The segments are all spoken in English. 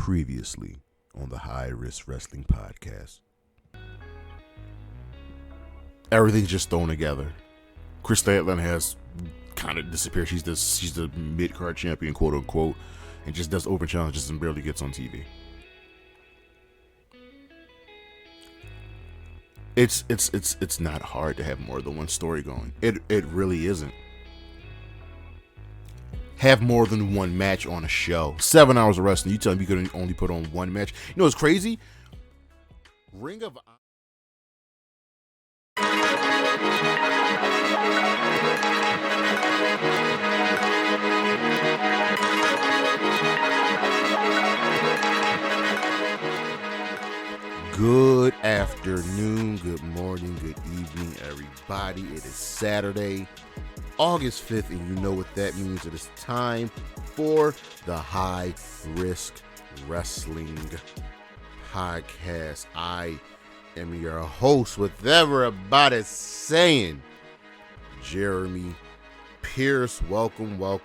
Previously on the High Risk Wrestling Podcast. Everything's just thrown together. Chris Statlander has kind of disappeared. She's the mid-card champion, quote unquote, and just does open challenges and barely gets on TV. It's not hard to have more than one story going. It really isn't. Have more than one match on a show. 7 hours of wrestling. You tell me you could only put on one match. You know what's crazy? Ring of Good afternoon, good morning, good evening, everybody. It is Saturday, August 5th, and you know what that means. It is time for the High Risk Wrestling Podcast. I am your host, whatever everybody's saying, Jeremy Pierce. Welcome. I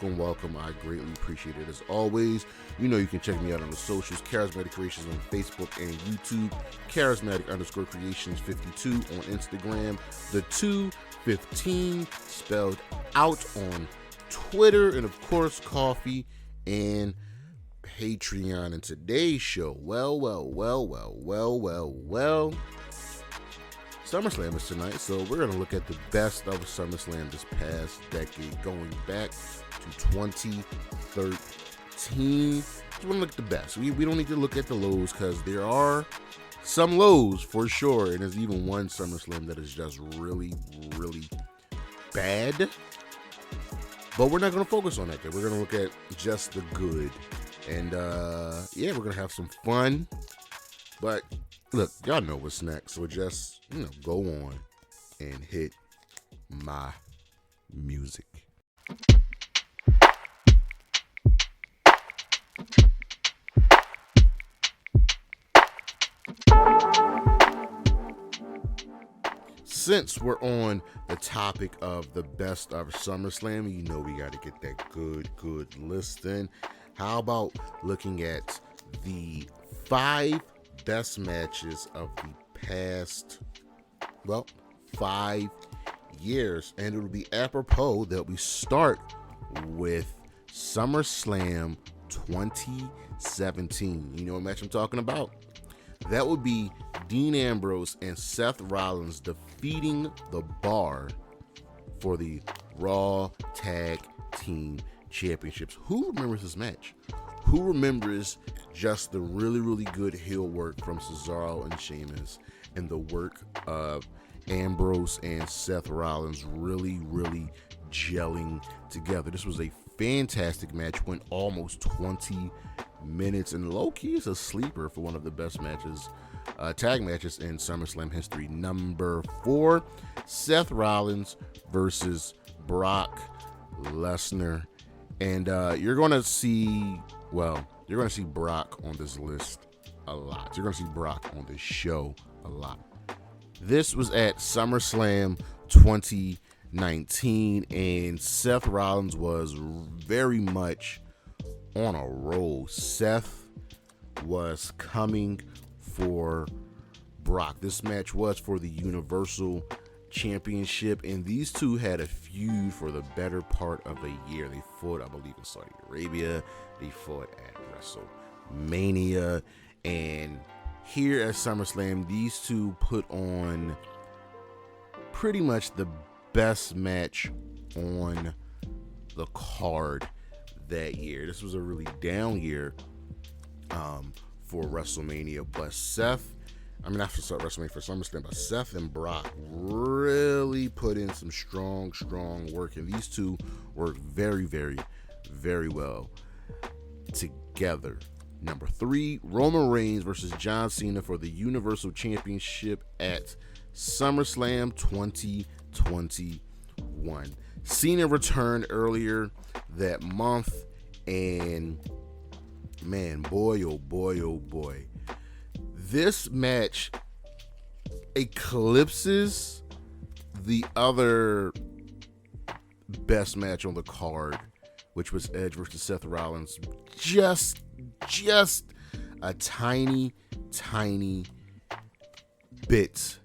greatly appreciate it. As always, you know you can check me out on the socials, Charismatic Creations on Facebook and YouTube, Charismatic_Creations 52 on Instagram, the 215 spelled out on Twitter, and of course coffee and Patreon. And today's show, well, SummerSlam is tonight, so we're going to look at the best of SummerSlam this past decade, going back to 2013. Just want to look at the best. We don't need to look at the lows, because there are some lows for sure, and there's even one SummerSlam that is just really, really bad. But we're not going to focus on that. We're going to look at just the good. And we're going to have some fun. But look, y'all know what's next, so just, go on and hit my music. Since we're on the topic of the best of SummerSlam, we got to get that good list in. How about looking at the 5 best matches of the past, 5 years? And it'll be apropos that we start with SummerSlam 2017. You know what match I'm talking about? That would be Dean Ambrose and Seth Rollins defeating the Bar for the Raw Tag Team Championships. Who remembers this match? Who remembers just the really, really good heel work from Cesaro and Sheamus, and the work of Ambrose and Seth Rollins really, really gelling together? This was a fantastic match, went almost 20 minutes, and low-key is a sleeper for one of the best matches, tag matches in SummerSlam history. Number 4, Seth Rollins versus Brock Lesnar. And you're going to see Brock on this list a lot. You're going to see Brock on this show a lot. This was at SummerSlam 2019, and Seth Rollins was very much on a roll. Seth was coming for Brock. This match was for the Universal Championship, and these two had a feud for the better part of a year. They fought, I believe, in Saudi Arabia. They fought at WrestleMania, and here at SummerSlam, these two put on pretty much the best match on the card that year. This was a really down year for WrestleMania, but not for WrestleMania, for SummerSlam, but Seth and Brock really put in some strong work, and these two worked very, very, very well together. Number 3, Roman Reigns versus John Cena for the Universal Championship at SummerSlam 2021. Cena returned earlier that month, and man, boy, oh boy, this match eclipses the other best match on the card, which was Edge versus Seth Rollins, just a tiny bit.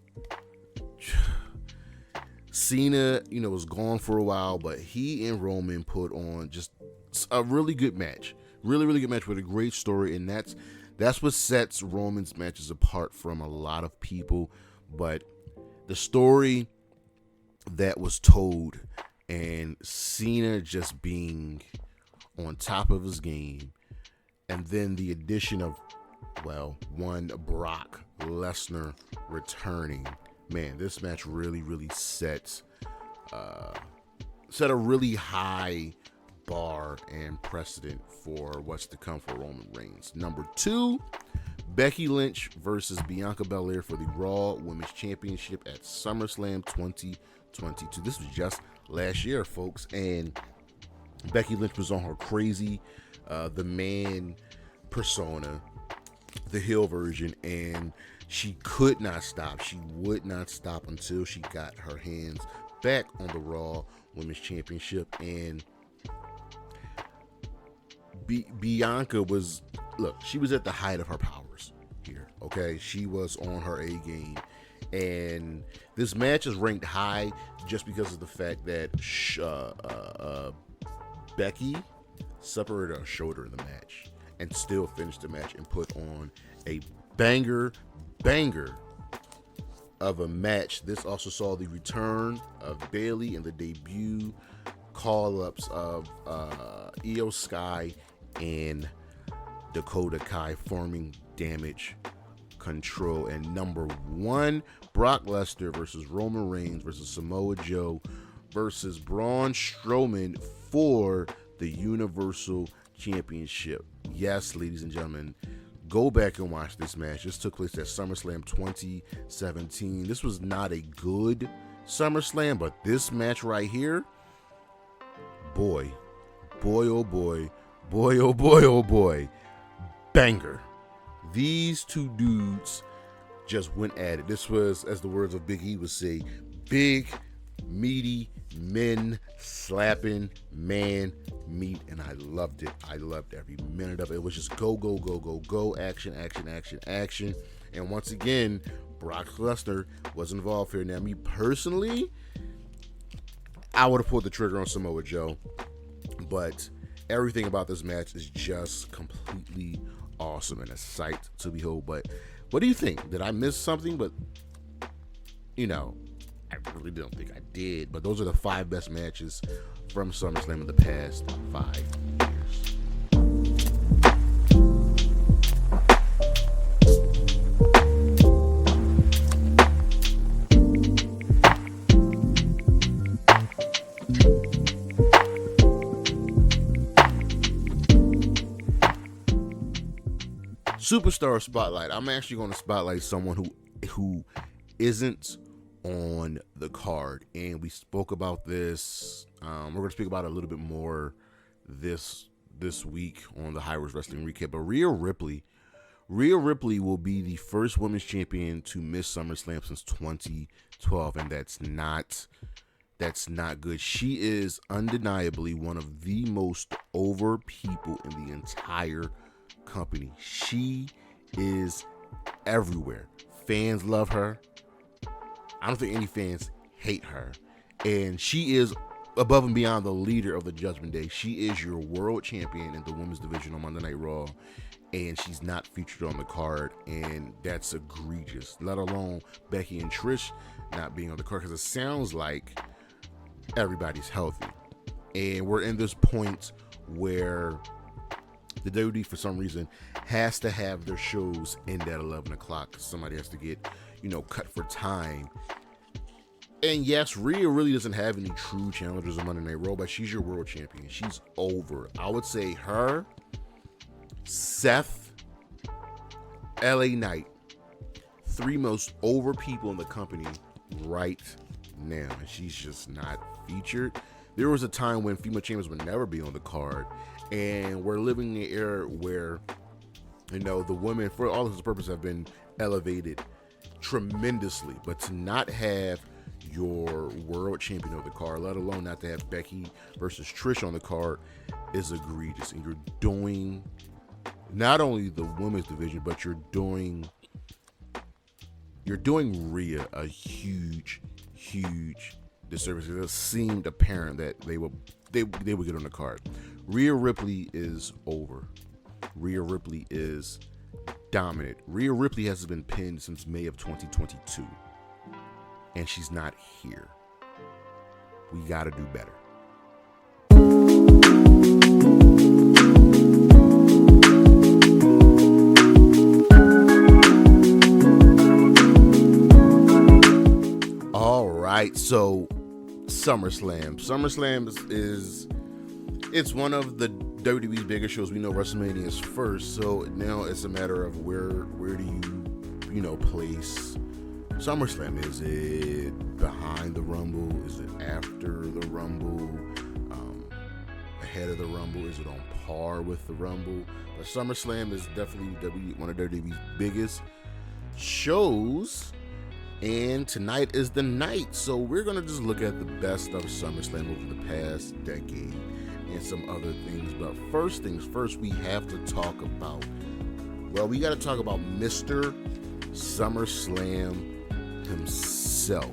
Cena, was gone for a while, but he and Roman put on just a really good match. Really good match with a great story, and that's what sets Roman's matches apart from a lot of people. But the story that was told, and Cena just being on top of his game, and then the addition of, one Brock Lesnar returning. Man, this match really set a really high bar and precedent for what's to come for Roman Reigns. Number 2, Becky Lynch versus Bianca Belair for the Raw Women's Championship at SummerSlam 2022. This was just last year, folks, and Becky Lynch was on her crazy the man persona, the heel version, and she could not stop. She would not stop until she got her hands back on the Raw Women's Championship. And Bianca was, she was at the height of her powers here, okay? She was on her A game. And this match is ranked high just because of the fact that Becky separated her shoulder in the match and still finished the match and put on a banger of a match. This also saw the return of Bayley and the debut call-ups of Io Sky and Dakota Kai forming Damage Control. And number 1, Brock Lesnar versus Roman Reigns versus Samoa Joe versus Braun Strowman for the Universal Championship. Yes, ladies and gentlemen, go back and watch this match. This took place at SummerSlam 2017. This was not a good SummerSlam, but this match right here, boy, oh boy, banger. These two dudes just went at it. This was, as the words of Big E would say, big, meaty men slapping man meat, and I loved it. I loved every minute of it. It was just go, action. And once again, Brock Lesnar was involved here. Now, me personally, I would have pulled the trigger on Samoa Joe, but everything about this match is just completely awesome and a sight to behold. But what do you think? Did I miss something? But I really don't think I did, but those are the 5 best matches from SummerSlam in the past 5 years. Superstar Spotlight. I'm actually going to spotlight someone who isn't on the card, and we spoke about this. We're going to speak about it a little bit more this week on the High Road Wrestling Recap. But Rhea Ripley will be the first women's champion to miss SummerSlam since 2012, and that's not good. She is undeniably one of the most over people in the entire company. She is everywhere. Fans love her. I don't think any fans hate her. And she is above and beyond the leader of the Judgment Day. She is your world champion in the women's division on Monday Night Raw, and she's not featured on the card, and that's egregious, let alone Becky and Trish not being on the card, because it sounds like everybody's healthy. And we're in this point where the WWE, for some reason, has to have their shows end at 11 o'clock. Somebody has to get, cut for time. And yes, Rhea really doesn't have any true challengers on Monday Night Raw, but she's your world champion. She's over. I would say her, Seth, LA Knight, 3 most over people in the company right now. And she's just not featured. There was a time when female champions would never be on the card. And we're living in an era where, the women, for all intents and purposes, have been elevated tremendously. But to not have your world champion on the card, let alone not to have Becky versus Trish on the card, is egregious. And you're doing not only the women's division, but you're doing Rhea a huge disservice. It seemed apparent that they would get on the card. Rhea Ripley is over. Rhea Ripley is dominant. Rhea Ripley has been pinned since May of 2022, and she's not here. We got to do better. All right, so SummerSlam. SummerSlam is it's one of the WWE's biggest shows. We know WrestleMania is first, so now it's a matter of where do you place SummerSlam? Is it behind the Rumble? Is it after the Rumble? Ahead of the Rumble? Is it on par with the Rumble? But SummerSlam is definitely one of WWE's biggest shows, and tonight is the night. So we're gonna just look at the best of SummerSlam over the past decade and some other things. But first things first, we have to talk about, we got to talk about Mr. SummerSlam himself,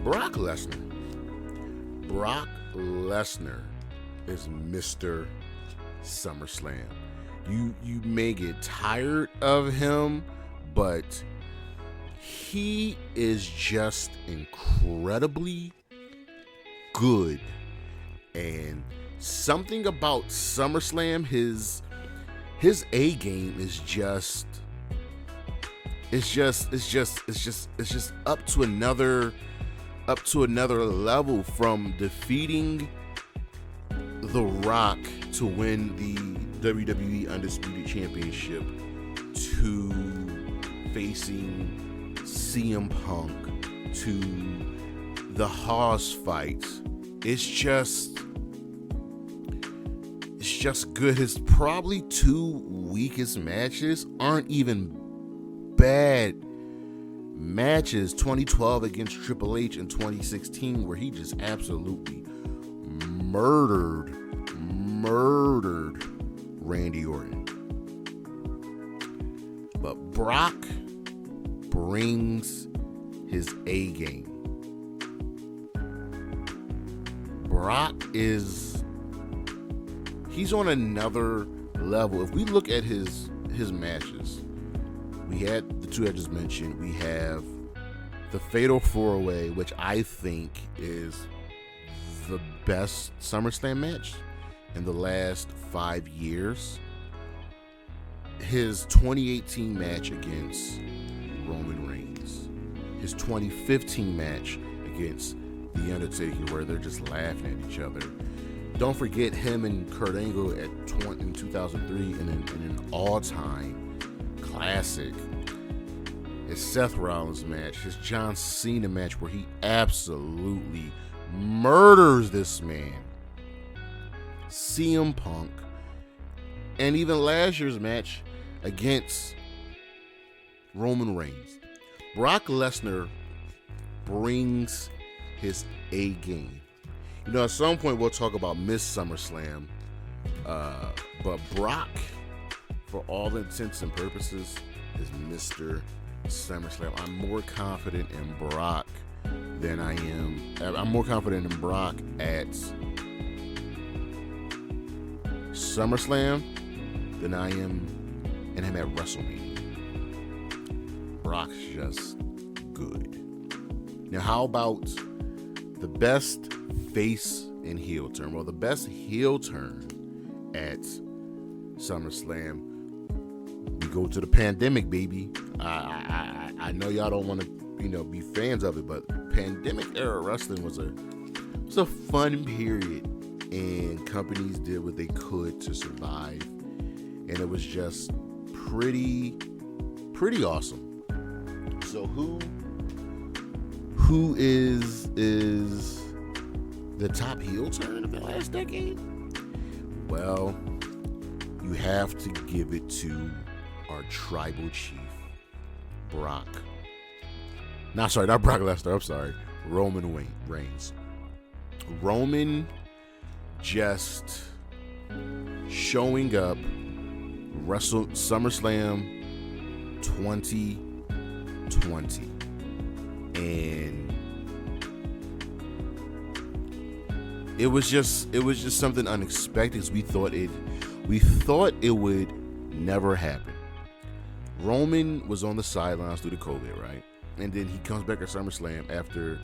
Brock Lesnar. Brock Lesnar is Mr. SummerSlam. You may get tired of him, but he is just incredibly good. And something about SummerSlam, his A game is just up to another level, from defeating The Rock to win the WWE Undisputed Championship to facing CM Punk to the Haas fight. It's just good. His probably two weakest matches aren't even bad matches. 2012 against Triple H and 2016, where he just absolutely murdered Randy Orton. But Brock brings his A game. Brock he's on another level. If we look at his matches, we had the two I just mentioned. We have the Fatal 4-Way, which I think is the best SummerSlam match in the last 5 years. His 2018 match against Roman Reigns. His 2015 match against The Undertaker, where they're just laughing at each other. Don't forget him and Kurt Angle in 2003 in an all-time classic. His Seth Rollins match, his John Cena match, where he absolutely murders this man. CM Punk, and even last year's match against Roman Reigns. Brock Lesnar brings his A game. At some point we'll talk about Miss SummerSlam, but Brock, for all intents and purposes, is Mr. SummerSlam. I'm more confident in Brock than I am. I'm more confident in Brock at SummerSlam than I am in him at WrestleMania. Brock's just good. Now, how about the best face and heel turn? Well, the best heel turn at SummerSlam, we go to the pandemic, baby. I know y'all don't want to, be fans of it, but pandemic era wrestling was a fun period, and companies did what they could to survive, and it was just pretty awesome. So who is the top heel turn of the last decade? Well, you have to give it to our tribal chief, Brock. Not Brock Lesnar. I'm sorry, Roman Reigns. Roman just showing up SummerSlam 2020, and it was just something unexpected. We thought it would never happen. Roman was on the sidelines due to COVID, right? And then he comes back at SummerSlam after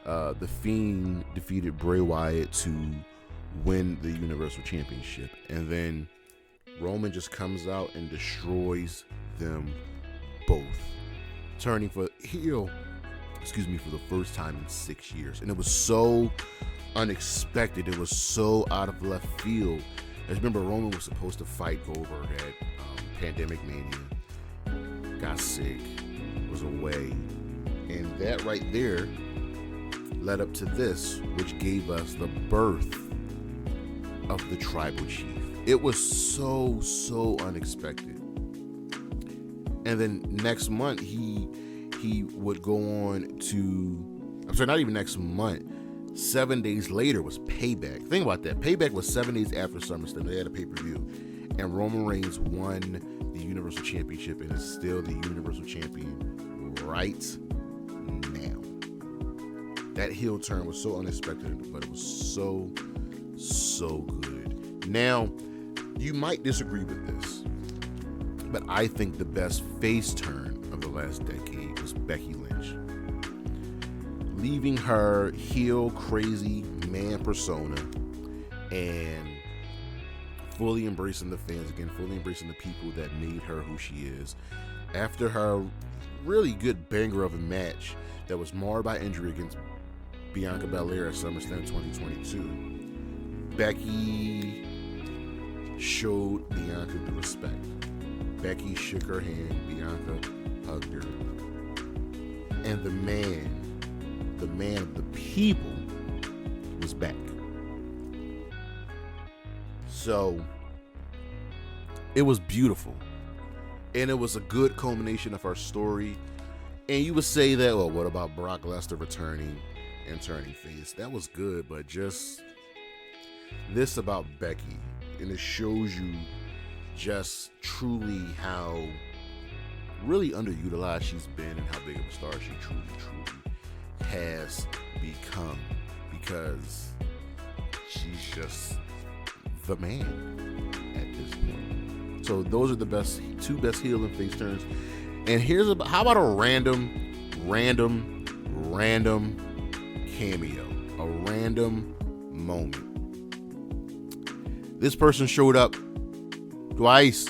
The Fiend defeated Bray Wyatt to win the Universal Championship. And then Roman just comes out and destroys them both, turning for heel, for the first time in 6 years. And it was so unexpected. It was so out of left field. I remember Roman was supposed to fight Goldberg at Pandemic Mania. Got sick, was away, and that right there led up to this, which gave us the birth of the Tribal Chief. It was so unexpected. And then next month he would go on to, not even next month, 7 days later was Payback. Think about that. Payback was 7 days after SummerSlam. They had a pay-per-view, and Roman Reigns won the Universal Championship and is still the Universal Champion right now. That heel turn was so unexpected, but it was so good. Now, you might disagree with this, but I think the best face turn of the last decade was Becky Lynch. Leaving her heel crazy man persona and fully embracing the fans again, fully embracing the people that made her who she is. After her really good banger of a match that was marred by injury against Bianca Belair at SummerSlam 2022, Becky showed Bianca the respect. Becky shook her hand, Bianca hugged her, and the man of the people was back. So it was beautiful, and it was a good culmination of our story. And you would say that, well, what about Brock Lesnar returning and turning face? That was good, but just this about Becky, and it shows you just truly how really underutilized she's been and how big of a star she truly has become, because she's just the man at this point. So those are the two best heel and face turns. And how about a random cameo, a random moment. This person showed up twice.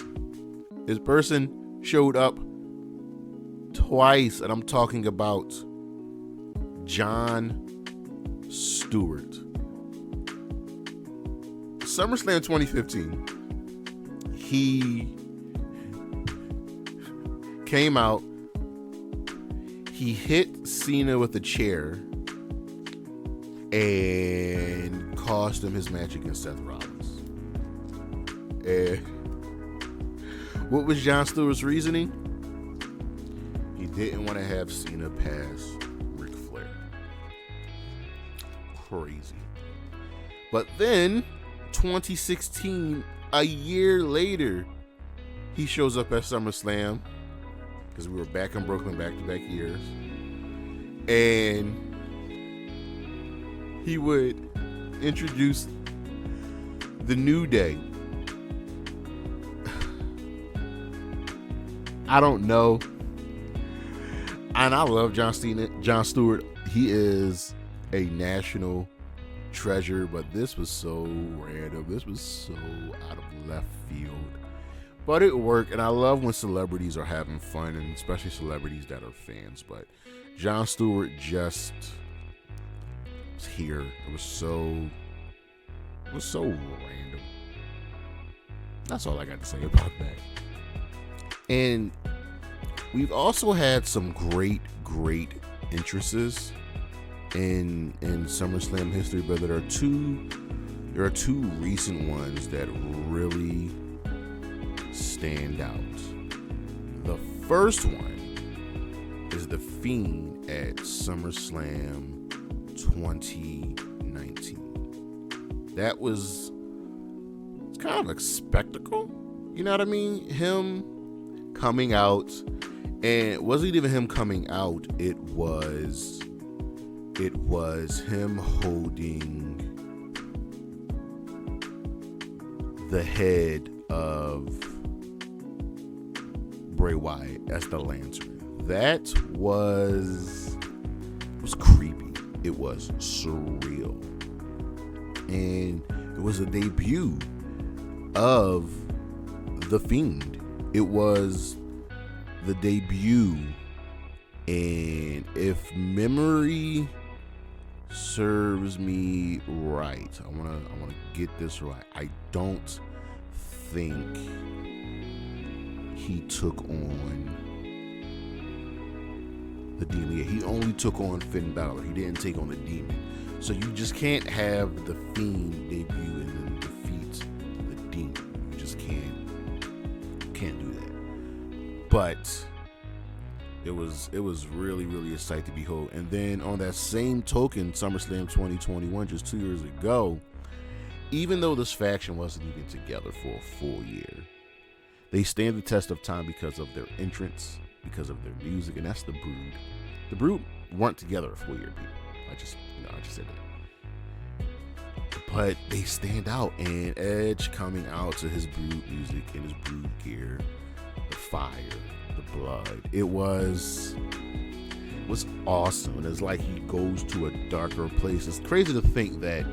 And I'm talking about Jon Stewart. SummerSlam 2015, he came out, he hit Cena with a chair and cost him his match against Seth Rollins. And what was Jon Stewart's reasoning? He didn't want to have Cena pass Ric Flair. Crazy. But then 2016, a year later, he shows up at SummerSlam, because we were back in Brooklyn back-to-back years, and he would introduce the New Day. I don't know, and I love Jon Stewart. He is a national treasure, but this was so random. This was so out of left field, but it worked. And I love when celebrities are having fun, and especially celebrities that are fans. But Jon Stewart just was here. It was so random. That's all I got to say about that. And we've also had some great entrances in SummerSlam history, but there are two recent ones that really stand out. The first one is The Fiend at SummerSlam 2019. It's kind of a spectacle. You know what I mean? Him coming out, and it wasn't even him coming out. It was him holding the head of Bray Wyatt as the lantern. That was creepy. It was surreal. And it was a debut of The Fiend. It was the debut, and if memory serves me right, I wanna get this right. I don't think he took on the Demon. He only took on Finn Balor. He didn't take on the Demon. So you just can't have the Fiend debut and then defeat the Demon. You just can't do that. But it was really, really a sight to behold. And then on that same token, SummerSlam 2021, just 2 years ago, even though this faction wasn't even together for a full year, they stand the test of time because of their entrance, because of their music, and that's the Brood. The Brood weren't together a full year, people. I just said that. But they stand out, and Edge coming out to his Brood music and his Brood gear, the fire, the blood. It was awesome. And it's like he goes to a darker place. It's crazy to think that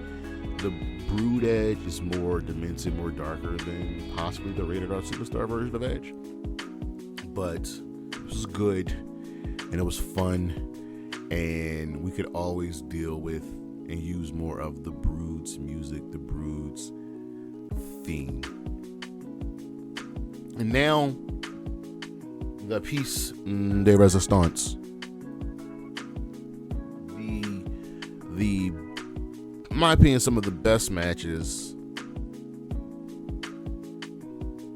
the Brood Edge is more demented, more darker than possibly the Rated R Superstar version of Edge. But it was good, and it was fun, and we could always deal with and use more of the Brood's music, the Brood's theme. And now, the piece de resistance. In my opinion, some of the best matches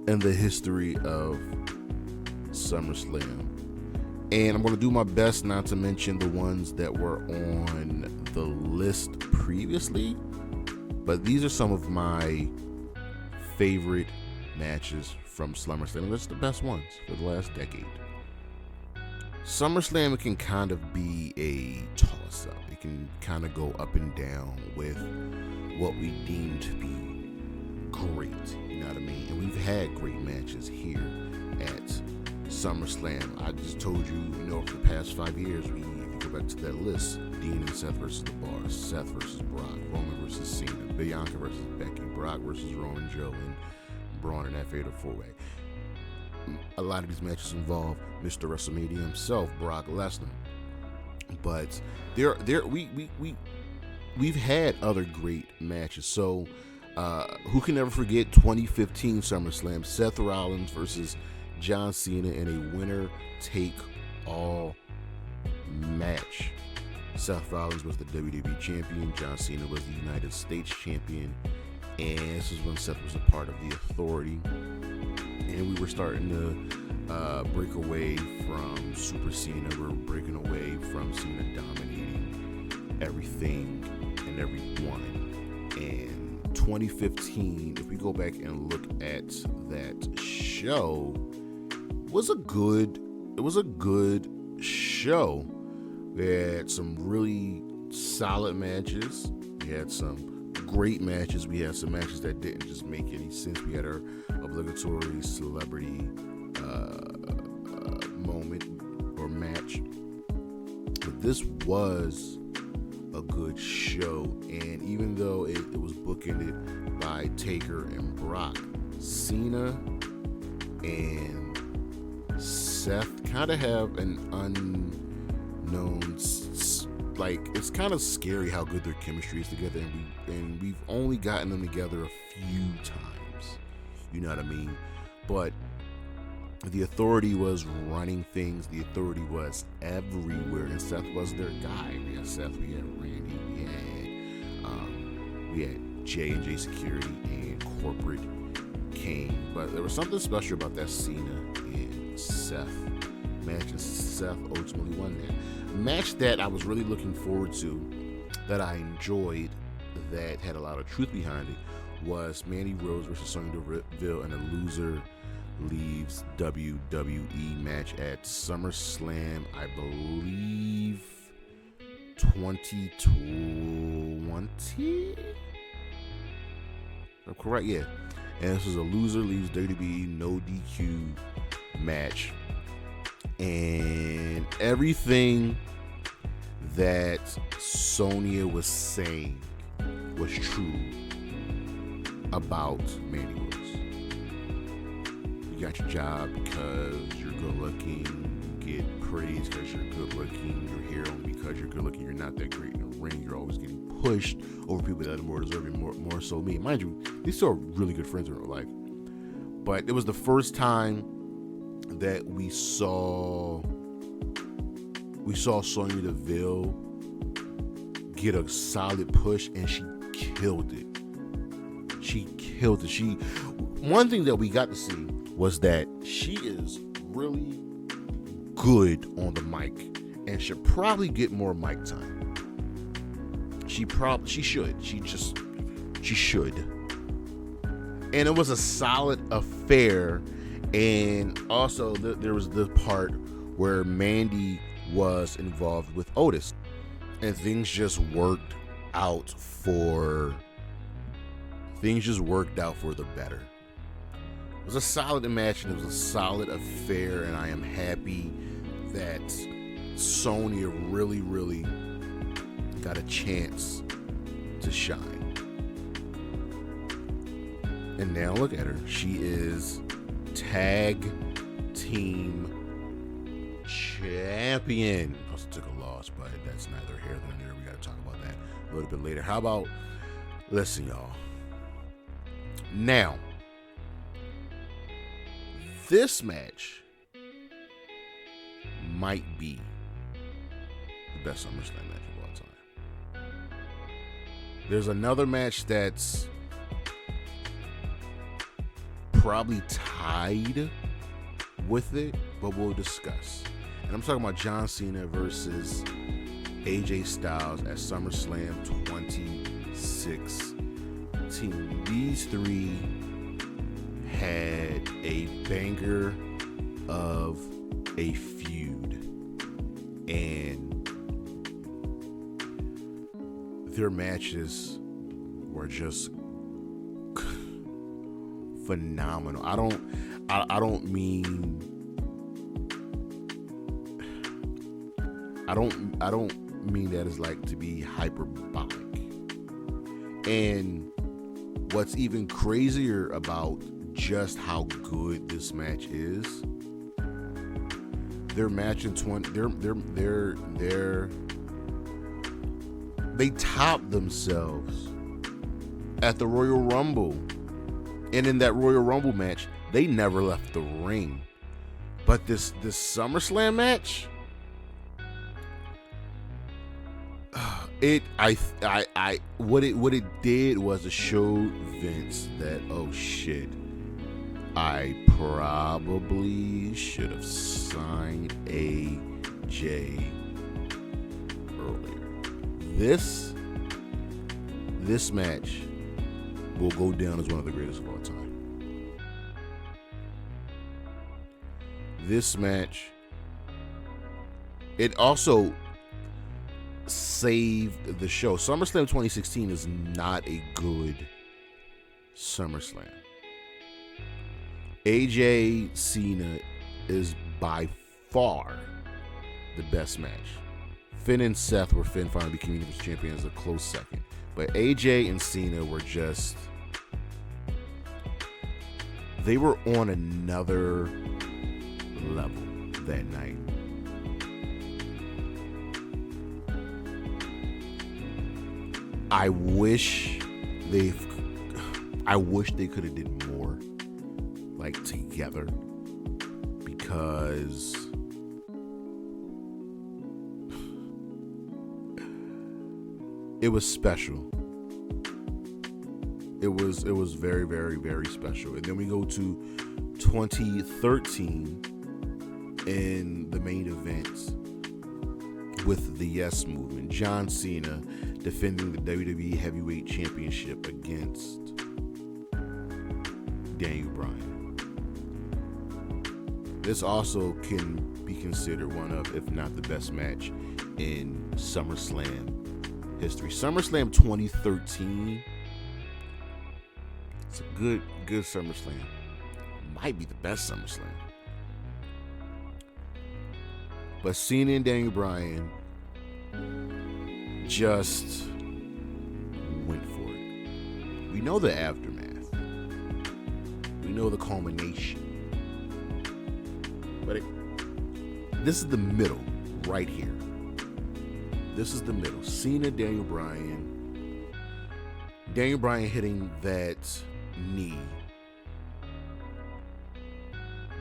in the history of SummerSlam. And I'm going to do my best not to mention the ones that were on the list previously, but these are some of my favorite matches from SummerSlam. That's the best ones for the last decade. SummerSlam can kind of be a toss-up. It can kind of go up and down with what we deem to be great. You know what I mean? And we've had great matches here at SummerSlam. I just told you, for the past 5 years, if you go back to that list, Dean and Seth versus The Bar, Seth versus Brock, Roman versus Cena, Bianca versus Becky, Brock versus Roman, Joe, and Braun in that fatal four-way. A lot of these matches involve Mr. WrestleMania himself, Brock Lesnar. But we've had other great matches. So who can never forget 2015 SummerSlam, Seth Rollins versus John Cena in a winner-take-all match. Seth Rollins was the WWE champion. John Cena was the United States champion. And this is when Seth was a part of the Authority. And we were starting to break away from Super Cena. We're breaking away from Cena dominating everything and everyone. And 2015, if we go back and look at that show, was a good show. We had some really solid matches. We had some great matches. We had some matches that didn't just make any sense. We had our obligatory celebrity moment or match. But this was a good show. And even though it was bookended by Taker and Brock, Cena and Seth kind of have an unknown, it's kind of scary how good their chemistry is together, and we've only gotten them together a few times, you know what I mean? But the Authority was running things. The Authority was everywhere, and Seth was their guy. We had Seth, we had Randy, we had J&J Security and Corporate Kane. But there was something special about that Cena and Seth match, and Seth ultimately won that. A match that I was really looking forward to, that I enjoyed, that had a lot of truth behind it, was Mandy Rose versus Sonya Deville, and the loser leaves WWE match at SummerSlam, I believe 2020. I'm correct, yeah. And this was a loser leaves WWE no DQ match, and everything that Sonya was saying was true about Mandy Rose. You got your job because you're good looking, you get praise because you're good looking, you're here only because you're good looking, you're not that great in the ring, you're always getting pushed over people that are more deserving, more so me. Mind you, these two are really good friends in real life. But it was the first time that we saw Sonya Deville get a solid push, and she killed it. One thing that we got to see was that she is really good on the mic and should probably get more mic time. She should. And it was a solid affair. And also there was the part where Mandy was involved with Otis, and things just worked out for the better. It was a solid match, and it was a solid affair, and I am happy that Sonya really, really got a chance to shine. And now look at her. She is tag team champion. Also took a loss, but that's neither here nor there. We got to talk about that a little bit later. How about, listen, y'all. Now, this match might be the best SummerSlam match of all time. There's another match that's probably tied with it, but we'll discuss. And I'm talking about John Cena versus AJ Styles at SummerSlam 2016. These three had a banger of a feud, and their matches were just phenomenal. I don't mean that as like to be hyperbolic. And what's even crazier about just how good this match is, their match in they topped themselves at the Royal Rumble. And in that Royal Rumble match, they never left the ring. But this SummerSlam match, what it did was to show Vince that, oh shit, I probably should have signed AJ earlier. This match will go down as one of the greatest of all time. This match, it also saved the show. SummerSlam 2016 is not a good SummerSlam. AJ Cena is by far the best match. Finn and Seth, where Finn finally became Universal Champion, is a close second. But AJ and Cena were just, they were on another level that night. I wish they could have did more, like, together, because it was special. It was very, very, very special. And then we go to 2013 in the main event with the Yes Movement. John Cena defending the WWE Heavyweight Championship against Daniel Bryan. This also can be considered one of, if not the best match in SummerSlam history. SummerSlam 2013. It's a good SummerSlam. Might be the best SummerSlam. But Cena and Daniel Bryan just went for it. We know the aftermath. We know the culmination. But this is the middle right here. This is the middle. Cena, Daniel Bryan. Daniel Bryan hitting that knee.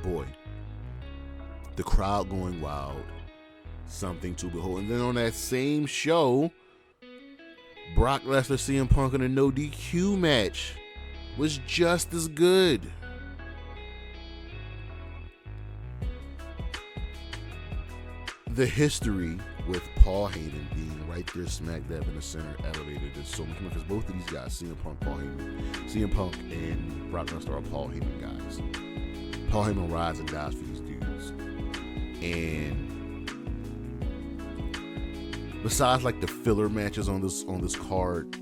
Boy, the crowd going wild. Something to behold. And then on that same show, Brock Lesnar, CM Punk in a no DQ match was just as good. The history with Paul Heyman being right there smack dab in the center elevated this so much because both of these guys, CM Punk, CM Punk and Brock Lesnar are Paul Heyman guys. Paul Heyman rides and dies for these dudes. And besides like the filler matches on this card,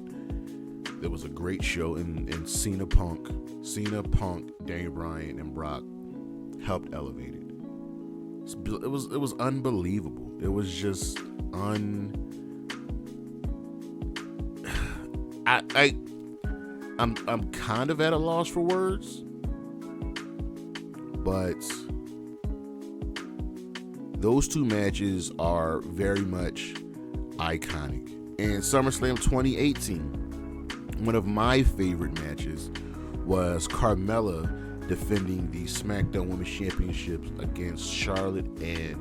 there was a great show in Cena Punk, Daniel Bryan, and Brock helped elevate it. It was unbelievable. It was just I'm kind of at a loss for words, but those two matches are very much iconic. And SummerSlam 2018, one of my favorite matches was Carmella defending the SmackDown Women's Championships against Charlotte and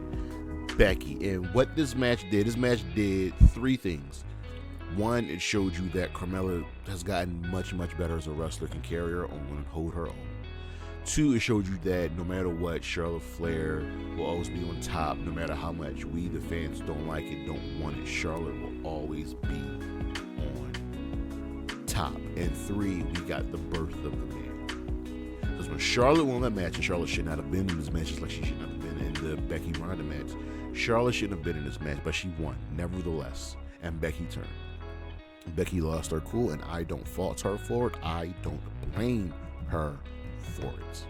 Becky. And what this match did three things. One, it showed you that Carmella has gotten much, much better as a wrestler, can carry her own and hold her own. Two, it showed you that no matter what, Charlotte Flair will always be on top. No matter how much we, the fans, don't like it, don't want it, Charlotte will always be on top. And three, we got the birth of the man. Because when Charlotte won that match, and Charlotte should not have been in this match, just like she should not have been in the Becky Ronda match. Charlotte shouldn't have been in this match, but she won, nevertheless. And Becky turned. Becky lost her cool, and I don't fault her for it. I don't blame her for it.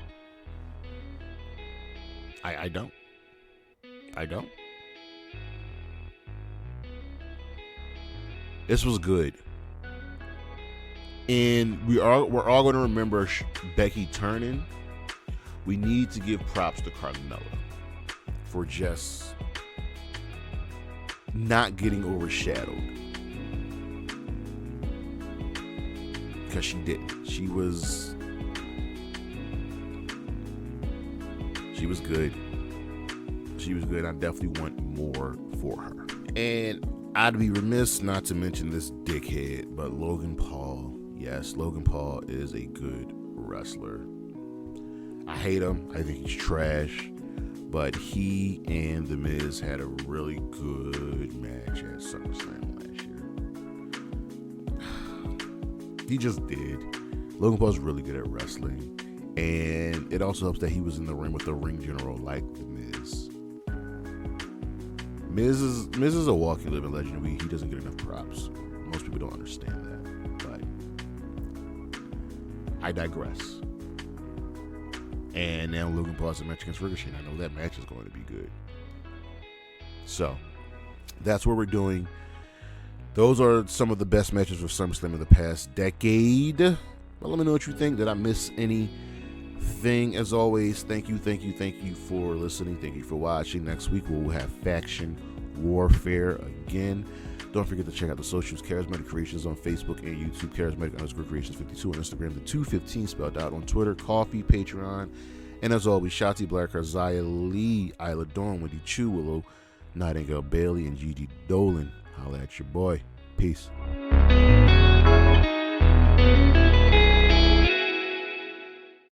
I don't. This was good. And we're all going to remember Becky turning. We need to give props to Carmella for just not getting overshadowed. Because she didn't. She was good. She was good. I definitely want more for her. And I'd be remiss not to mention this dickhead, but Logan Paul. Yes, Logan Paul is a good wrestler. I hate him. I think he's trash. But he and The Miz had a really good match at SummerSlam last year. He just did. Logan Paul's really good at wrestling. And it also helps that he was in the ring with the ring general like The Miz. Miz is a walking, living legend. He doesn't get enough props. Most people don't understand that. But I digress. And now Logan Paul has a match against Ricochet. I know that match is going to be good. So, that's what we're doing. Those are some of the best matches of SummerSlam in the past decade. But let me know what you think. Did I miss anything? As always, thank you for listening. Thank you for watching. Next week, we'll have Faction Warfare again. Don't forget to check out the socials. Charismatic Creations on Facebook and YouTube. Charismatic_Creations52 on Instagram. The 215 spelled out on Twitter. Coffee, Patreon. And as always, Shotzi Black, Zaya Lee, Isla Dawn, Wendy Chu, Willow, Nightingale Bailey, and Gigi Dolan. Holla at your boy. Peace.